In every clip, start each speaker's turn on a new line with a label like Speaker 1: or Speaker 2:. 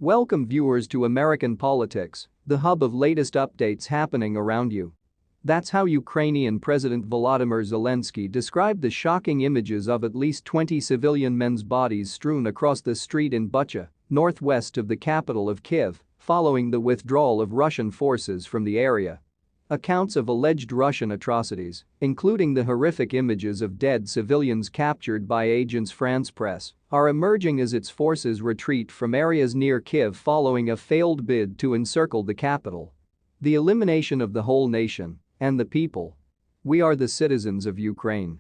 Speaker 1: Welcome viewers to American Politics, the hub of latest updates happening around you. That's how Ukrainian President Volodymyr Zelensky described the shocking images of at least 20 civilian men's bodies strewn across the street in Bucha, northwest of the capital of Kyiv, following the withdrawal of Russian forces from the area. Accounts of alleged Russian atrocities, including the horrific images of dead civilians captured by Agence France Presse, are emerging as its forces retreat from areas near Kyiv following a failed bid to encircle the capital. The elimination of the whole nation and the people. We are the citizens of Ukraine.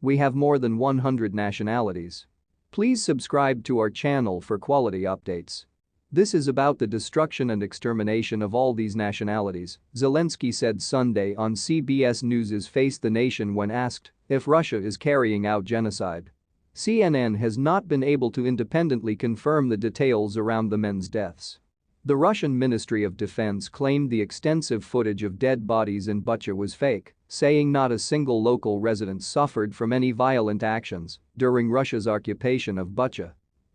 Speaker 1: We have more than 100 nationalities. Please subscribe to our channel for quality updates. This is about the destruction and extermination of all these nationalities, Zelensky said Sunday on CBS News' Face the Nation when asked if Russia is carrying out genocide. CNN has not been able to independently confirm the details around the men's deaths. The Russian Ministry of Defense claimed the extensive footage of dead bodies in Bucha was fake, saying not a single local resident suffered from any violent actions during Russia's occupation of Bucha.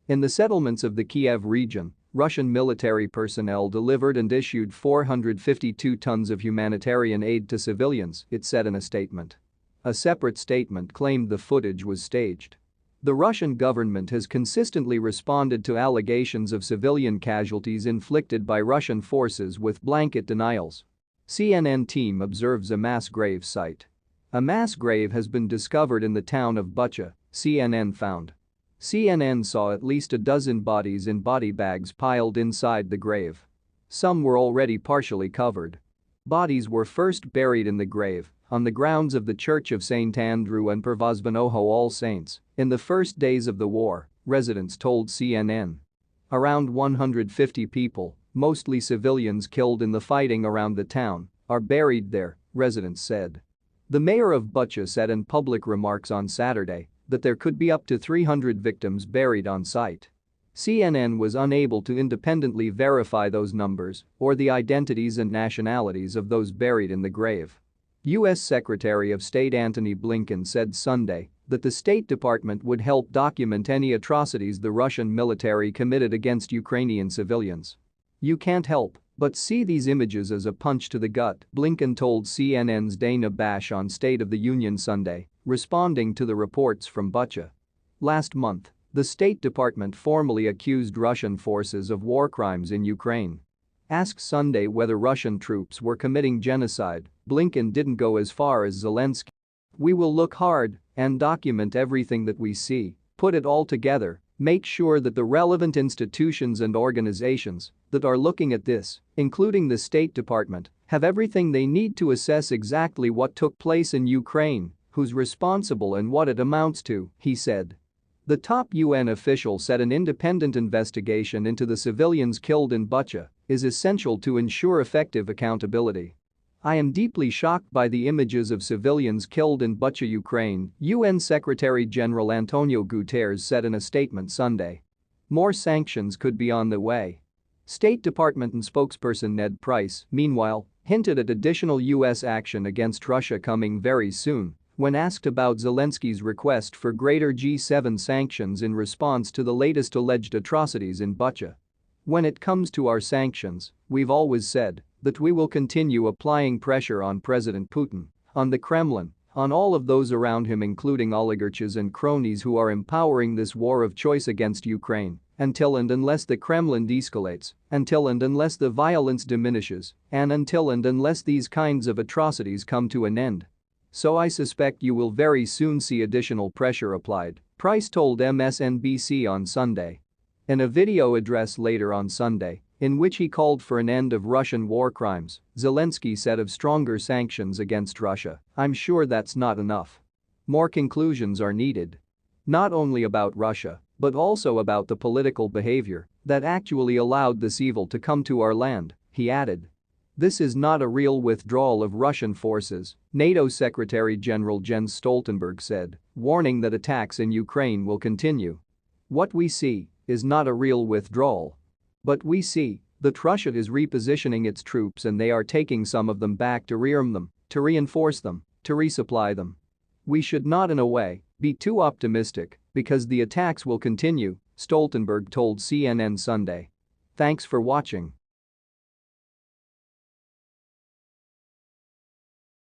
Speaker 1: In the settlements of the Kiev region, Russian military personnel delivered and issued 452 tons of humanitarian aid to civilians, it said in a statement. A separate statement claimed the footage was staged. The Russian government has consistently responded to allegations of civilian casualties inflicted by Russian forces with blanket denials. CNN team observes a mass grave site. A mass grave has been discovered in the town of Bucha, CNN found. CNN saw at least a dozen bodies in body bags piled inside the grave. Some were already partially covered. Bodies were first buried in the grave on the grounds of the Church of St. Andrew and Prvozvanoho All Saints in the first days of the war, residents told CNN. Around 150 people, mostly civilians killed in the fighting around the town, are buried there, residents said. The mayor of Bucha said in public remarks on Saturday that there could be up to 300 victims buried on site. CNN was unable to independently verify those numbers or the identities and nationalities of those buried in the grave. U.S. Secretary of State Antony Blinken said Sunday that the State Department would help document any atrocities the Russian military committed against Ukrainian civilians. You can't help but see these images as a punch to the gut, Blinken told CNN's Dana Bash on State of the Union Sunday, responding to the reports from Bucha. Last month, the State Department formally accused Russian forces of war crimes in Ukraine. Asked Sunday whether Russian troops were committing genocide, Blinken didn't go as far as Zelensky. We will look hard and document everything that we see, put it all together, make sure that the relevant institutions and organizations that are looking at this, including the State Department, have everything they need to assess exactly what took place in Ukraine, who's responsible and what it amounts to, he said. The top UN official said an independent investigation into the civilians killed in Bucha is essential to ensure effective accountability. I am deeply shocked by the images of civilians killed in Bucha, Ukraine, UN Secretary-General Antonio Guterres said in a statement Sunday. More sanctions could be on the way. State Department and spokesperson Ned Price, meanwhile, hinted at additional U.S. action against Russia coming very soon when asked about Zelensky's request for greater G7 sanctions in response to the latest alleged atrocities in Bucha. When it comes to our sanctions, we've always said that we will continue applying pressure on President Putin, on the Kremlin, on all of those around him including oligarchs and cronies who are empowering this war of choice against Ukraine, until and unless the Kremlin de-escalates, until and unless the violence diminishes, and until and unless these kinds of atrocities come to an end. So I suspect you will very soon see additional pressure applied, Price told MSNBC on Sunday. In a video address later on Sunday, in which he called for an end of Russian war crimes, Zelensky said of stronger sanctions against Russia, "I'm sure that's not enough. More conclusions are needed. Not only about Russia, but also about the political behavior that actually allowed this evil to come to our land," he added. This is not a real withdrawal of Russian forces, NATO Secretary-General Jens Stoltenberg said, warning that attacks in Ukraine will continue. What we see is not a real withdrawal. But we see that Russia is repositioning its troops and they are taking some of them back to rearm them, to reinforce them, to resupply them. We should not in a way be too optimistic because the attacks will continue, Stoltenberg told CNN Sunday. Thanks for watching.